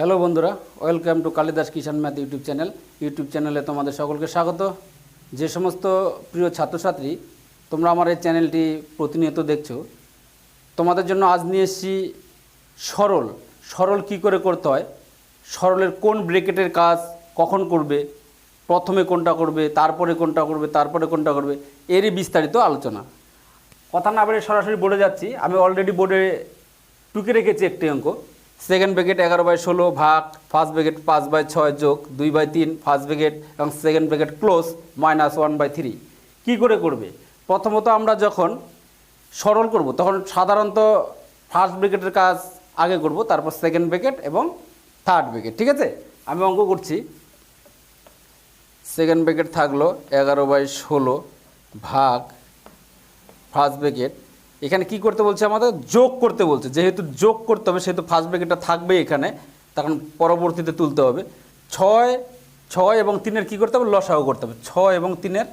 Hello বন্ধুরা, welcome to Kalidas Kishan math YouTube চ্যানেলে তোমাদের সকলকে স্বাগত। যে সমস্ত প্রিয় ছাত্রছাত্রী তোমরা আমার এই চ্যানেলটি প্রতিনিয়ত দেখছো, তোমাদের জন্য আজ নিয়ে এসেছি সরল কী করে করতে হয়, সরলের কোন ব্র্যাকেটের কাজ কখন করবে, প্রথমে কোনটা করবে, তারপরে কোনটা করবে, তারপরে কোনটা করবে, এরই বিস্তারিত আলোচনা। কথা না বলে সরাসরি বোর্ডে যাচ্ছি। আমি অলরেডি বোর্ডে টুকে রেখেছি একটি অঙ্ক। সেকেন্ড ব্র্যাকেট 11/16 ভাগ ফার্স্ট ব্র্যাকেট 5/6 যোগ 2/3 ফার্স্ট ব্র্যাকেট এবং সেকেন্ড ব্র্যাকেট ক্লোজ -1/3 কী করে করবে। প্রথমত আমরা যখন সরল করব তখন সাধারণত ফার্স্ট ব্র্যাকেটের কাজ আগে করব, তারপর সেকেন্ড ব্র্যাকেট এবং থার্ড ব্র্যাকেট। ঠিক আছে, আমি অঙ্ক করছি। সেকেন্ড ব্র্যাকেট থাকলো 11/16 ভাগ ফার্স্ট ব্র্যাকেট। এখানে কি করতে বলছে, আমাদের যোগ করতে বলছে। যেহেতু যোগ করতে হবে সেহেতু ফার্স্ট ব্র্যাকেটটা থাকবে এখানে, তখন পরবর্তীতে তুলতে হবে। 6 এবং 3-এর কী করতে হবে, লসাগু করতে হবে। 6 এবং 3-এর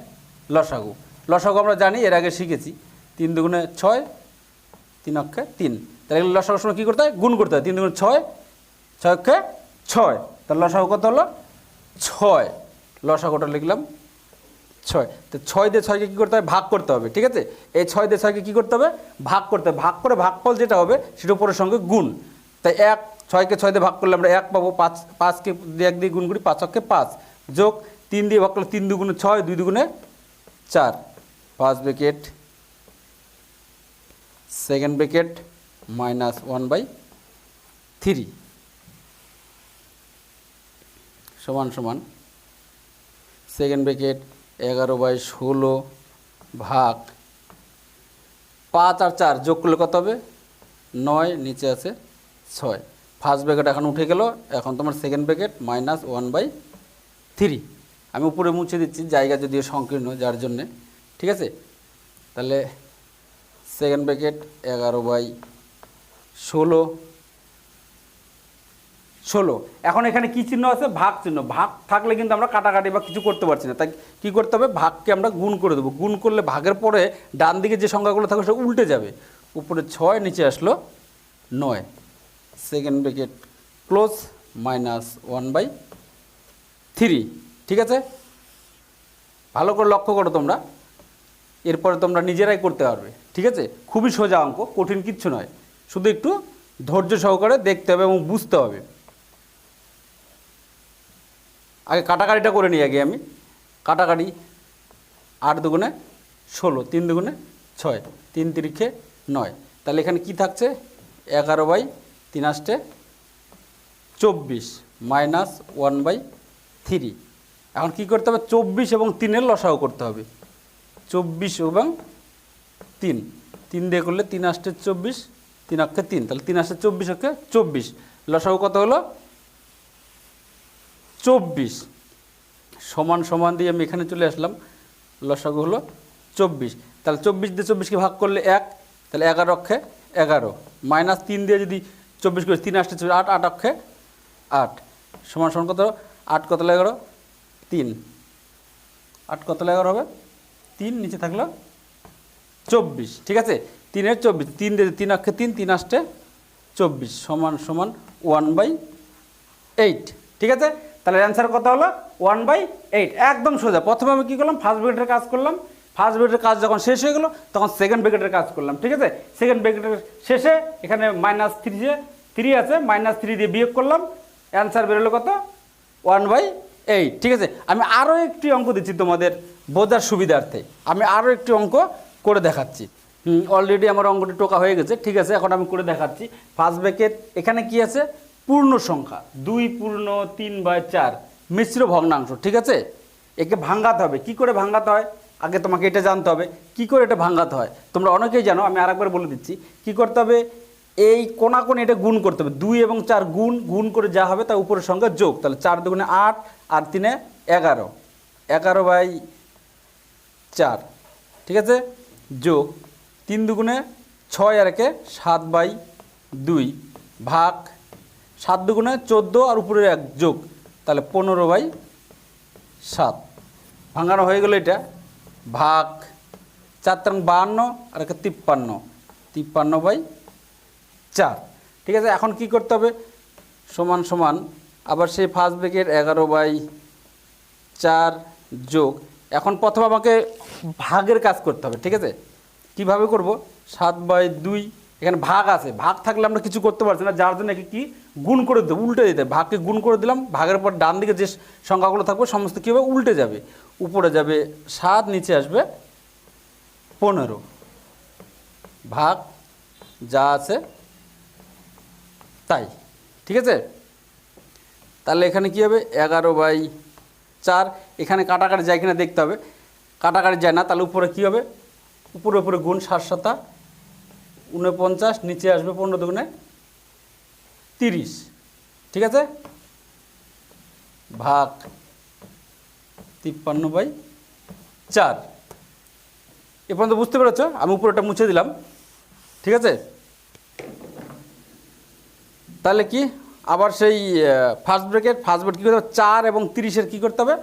লসাগু আমরা জানি, এর আগে শিখেছি। 3 দুগুণে 6, 3 অক্ষে 3। তাহলে লসাগুর সময় কী করতে হয়, গুণ করতে হয়। 3 দুগুণে 6, 6 অক্ষে 6। তাহলে লসাগু কত হলো 6। লসাগুটা লিখলাম 6। তো 6 দিয়ে 6কে কী করতে হবে, ভাগ করতে হবে। ঠিক আছে, এই 6 দিয়ে 6কে কী করতে হবে, ভাগ করতে হবে। ভাগ করে ভাগফল যেটা হবে সেটা উপরের সঙ্গে গুণ। তাই 6কে 6 দিয়ে ভাগ করলে আমরা 1 পাবো। 5কে 1 দিয়ে গুণ করি, 5 অক্ষে 5 যোগ 3 দিয়ে ভাগ করলে 3 দুগুণে 6, 2 দুগুণে 4 ফার্স্ট ব্র্যাকেট সেকেন্ড ব্র্যাকেট -1/3 সমান সেকেন্ড ব্র্যাকেট 11/16 ভাগ 5 আর 4 যোগ করলে কত হবে 9, নিচে আছে 6। ফার্স্ট ব্র্যাকেট এখন উঠে গেল। এখন তোমার সেকেন্ড ব্র্যাকেট -1/3। আমি উপরে মুছে দিচ্ছি, জায়গা যদিও সংকীর্ণ যার জন্যে। ঠিক আছে, তাহলে সেকেন্ড ব্র্যাকেট 11/16। এখন এখানে কি চিহ্ন আছে, ভাগ চিহ্ন। ভাগ থাকলে কিন্তু আমরা কাটাকাটি বা কিছু করতে পারছি না। তাই কী করতে হবে, ভাগকে আমরা গুণ করে দেবো। গুণ করলে ভাগের পরে ডান দিকে যে সংখ্যাগুলো থাকবে সেটা উল্টে যাবে। উপরে 6, নিচে আসলো 9। Second bracket close -1/3। ঠিক আছে, ভালো করে লক্ষ্য করো তোমরা, এরপরে তোমরা নিজেরাই করতে পারবে। ঠিক আছে, খুবই সোজা অঙ্ক, কঠিন কিচ্ছু নয়। শুধু একটু ধৈর্য সহকারে দেখতে হবে এবং বুঝতে হবে। আগে কাটাকাটিটা করে নিই। আগে আমি কাটাকাটি 8 দুগুণে 16, 3 দুগুণে 6, 3 তিরিখে 9। তাহলে এখানে কি থাকছে 11/3 24 -1/3। এখন কি করতে হবে, 24 এবং 3-এর লসাগু করতে হবে। 24 এবং 3, 3 দিয়ে করলে 3 আসতে 24, 3 অক্ষে 3। তাহলে 3 আসতে 24 অক্ষে 24। লসাগু কত হলো 24। সমান দিয়ে আমি এখানে চলে আসলাম। লসাগু হলো 24। তাহলে 24 দিয়ে 24কে ভাগ করলে 1, তাহলে 11 অক্ষে 11 -3 দিয়ে যদি 24 করে 3 আসতে 8, 8 অক্ষে 8 সমান কত, 8 কত 11, 3, 8 কত 11 হবে 3, নিচে থাকলো 24। ঠিক আছে, 3-এর 24, 3 দিয়ে 3 অক্ষে 3, 3 আসতে 24 সমান 1/8। ঠিক আছে, তাহলে অ্যান্সার কত হলো 1/8। একদম সোজা। প্রথমে আমি কী করলাম, ফার্স্ট ব্র্যাকেটের কাজ করলাম। ফার্স্ট ব্র্যাকেটের কাজ যখন শেষ হয়ে গেলো তখন সেকেন্ড ব্র্যাকেটের কাজ করলাম। ঠিক আছে, সেকেন্ড ব্র্যাকেটের শেষে এখানে -3 আছে, -3 দিয়ে বিয়োগ করলাম, অ্যান্সার বেরোলো কত 1/8। ঠিক আছে, আমি আরও একটি অঙ্ক দিচ্ছি তোমাদের বোঝার সুবিধার্থে। আমি আরও একটি অঙ্ক করে দেখাচ্ছি। অলরেডি আমার অঙ্কটি টোকা হয়ে গেছে। ঠিক আছে, এখন আমি করে দেখাচ্ছি। ফার্স্ট ব্র্যাকেট এখানে কি আছে, পূর্ণ সংখ্যা 2 পূর্ণ 3/4 মিশ্র ভগ্নাংশ। ঠিক আছে, একে ভাঙাতে হবে। কি করে ভাঙাতে হয়, আগে তোমাকে এটা জানতে হবে কি করে এটা ভাঙাতে হয়। তোমরা অনেকেই জানো, আমি আরেকবার বলে দিচ্ছি। কি করতে হবে, এই কোনাকোনি এটা গুণ করতে হবে। 2 এবং 4 গুণ করে যা হবে তা উপরের সঙ্গে যোগ। তাহলে 4 দুগুণে 8 আর 3-এ 11, 11/4। ঠিক আছে, যোগ 3 দুগুণে 6 আর 1-এ 7/2 ভাগ 7 দুগুণে 14 আর উপরে 1 যোগ, তাহলে 15/7। ভাঙানো হয়ে গেল এটা। ভাগ 4 3 52 আর 1 53, 53/4। ঠিক আছে, এখন কি করতে হবে, সমান সমান আবার সেই ফার্স্ট ব্র্যাকেট 11/4 যোগ, এখন প্রথমে আমাকে ভাগের কাজ করতে হবে, ঠিক আছে? কিভাবে করব? 7/2, এখানে ভাগ আছে, ভাগ থাকলে আমরা কিছু করতে পারছি না, যার জন্য একে কি গুণ করে দেবো, উল্টে দিতে হবে। ভাগকে গুণ করে দিলাম, ভাগের পর ডান দিকে যে সংখ্যাগুলো থাকবে সমস্ত কী হবে, উল্টে যাবে। উপরে যাবে 7, নিচে আসবে 15, ভাগ যা আছে তাই, ঠিক আছে? তাহলে এখানে কী হবে, 11/4, এখানে কাটাকাটি যায় কিনা দেখতে হবে, কাটাকাটি যায় না, তাহলে উপরে কী হবে, উপরে গুণ 7 7 49, নিচে আসবে 15 দুগুণে 30, ঠিক আছে? ভাগ 53/4। এ পর্যন্ত বুঝতে পেরেছ? আমি উপরেটা মুছে দিলাম, ঠিক আছে? তাহলে কি আবার সেই ফার্স্ট ব্র্যাকেট কী করতে হবে, 4 এবং 30-এর কী করতে হবে,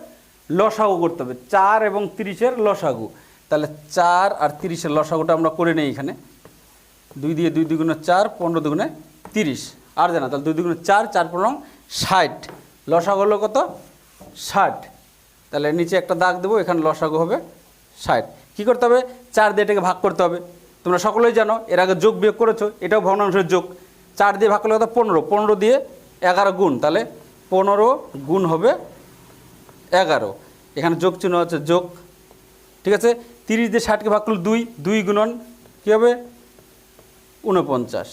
লসাগু করতে হবে। 4 এবং 30-এর লসাগু, তাহলে 4 আর 30-এর লসাগুটা আমরা করে নিই। এখানে 2 দিয়ে 2 দুগুণে 4, 15 দুগুণে 30, আর জানা, তাহলে 2 দুগুণে 4, 4 15 60, লসাগু হলো কত, 60। তাহলে নিচে একটা দাগ দেবো, এখানে লসাগু হবে 60। কী করতে হবে, 4 দিয়ে এটাকে ভাগ করতে হবে। তোমরা সকলেই জানো, এর আগে যোগ বিয়োগ করেছো, এটাও ভগ্নাংশের যোগ। 4 দিয়ে ভাগ করলে কত, 15, 15 দিয়ে 11 গুণ, তাহলে 15 গুণ হবে 11, এখানে যোগ চিহ্ন হচ্ছে যোগ, ঠিক আছে? 30 দিয়ে 60কে ভাগ করলে 2, 2 গুণন কী হবে, 49,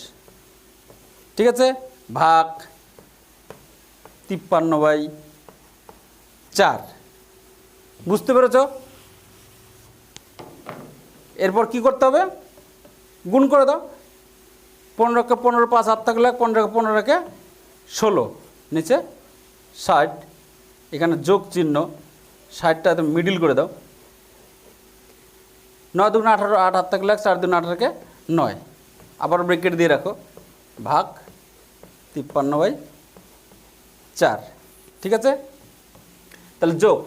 ঠিক আছে? ভাগ 53/4, বুঝতে পেরেছ? এরপর কি করতে হবে, গুণ করে দাও। 15কে 15, 5 হাত থাকলে 15কে 15কে 16, নিচে 60, এখানে যোগ চিহ্ন, 60টা তুমি মিডিল করে দাও। 9 দুগুণে 18, 8 হাত থাকলে 4 দুগুণে 18কে 9, আবার ব্রেকেট দিয়ে রাখো, ভাগ 53/4, ঠিক আছে? তাহলে যোগ,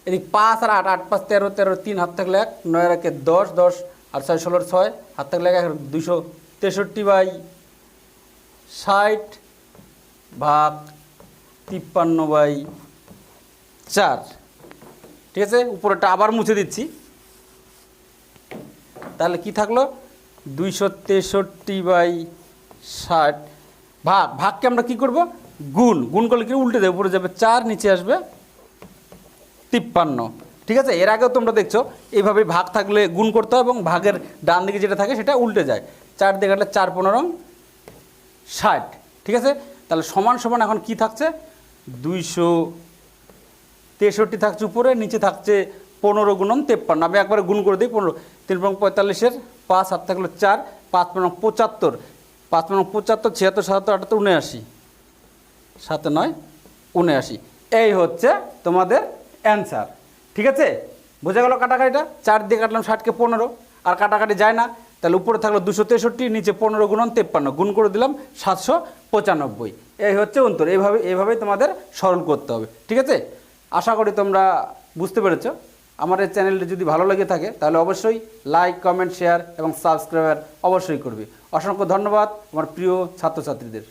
এদিক 5 আর 8, 8 5 13, 13 3 হাত থাকলে 1, 9 একে 10, 10 আর 6 16, 6 হাত থাকলে 1, 263/60 ভাগ 53/4, ঠিক আছে? উপরেটা আবার মুছে দিচ্ছি, তাহলে কি থাকলো, 263/60 ভাগ, ভাগকে আমরা কি করব, গুণ করলে কি উল্টে দেবে, উপরে যাবে 4, নিচে আসবে 53, ঠিক আছে? এর আগেও তোমরা দেখছো এইভাবে ভাগ থাকলে গুণ করতে হয় এবং ভাগের ডান দিকে যেটা থাকে সেটা উল্টে যায়। 4 দিয়ে কাটলে 4 15 60, ঠিক আছে? তাহলে সমান সমান এখন কি থাকছে, 263 থাকছে উপরে, নিচে থাকছে 15 গুণন 53, আমি একবারে গুণ করে দিই। 15 3 45-এর 5 হাত থাকলো 4, 5 75, 5 75, 76 77 78 79, 7 9 79, এই হচ্ছে তোমাদের অ্যান্সার, ঠিক আছে? বোঝা গেল কাটাকাটিটা? 4 দিয়ে কাটলাম 60কে 15, আর কাটাকাটি যায় না, তাহলে উপরে থাকলো 263, নিচে 15 গুণন 53, গুণ করে দিলাম 795, এই হচ্ছে উত্তর। এইভাবেই তোমাদের সরল করতে হবে, ঠিক আছে? আশা করি তোমরা বুঝতে পেরেছো। আমার এই চ্যানেলটি যদি ভালো লেগে থাকে তাহলে অবশ্যই লাইক, কমেন্ট, শেয়ার এবং সাবস্ক্রাইব অবশ্যই করবে। অসংখ্য ধন্যবাদ আমার প্রিয় ছাত্রছাত্রীদের।